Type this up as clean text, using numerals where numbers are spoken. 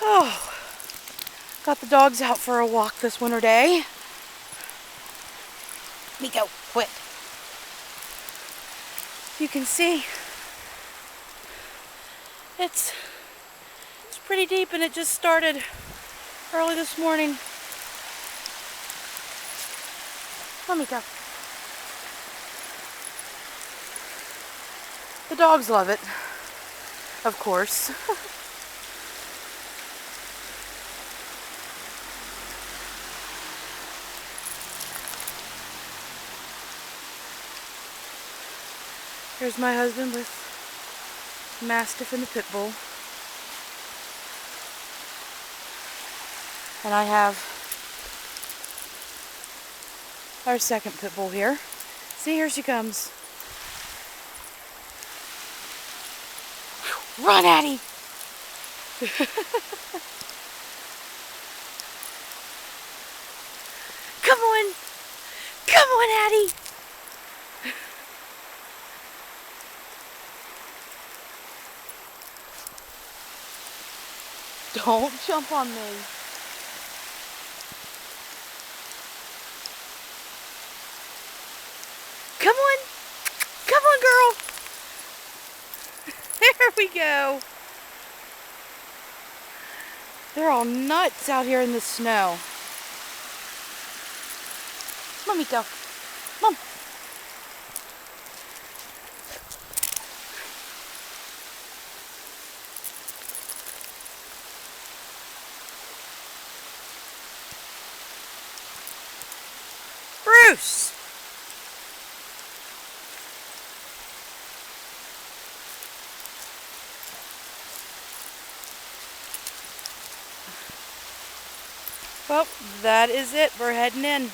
Oh, got the dogs out for a walk this winter day. Miko, quit. You can see it's pretty deep, and it just started early this morning. Let me go. The dogs love it, of course. Here's my husband with Mastiff and the Pit Bull. And I have our second Pit Bull here. See, here she comes. Run, Addie! Come on! Come on, Addie! Don't jump on me. Come on! Come on, girl! There we go! They're all nuts out here in the snow. Mommy, go. Mom. Bruce! Well, that is it. We're heading in.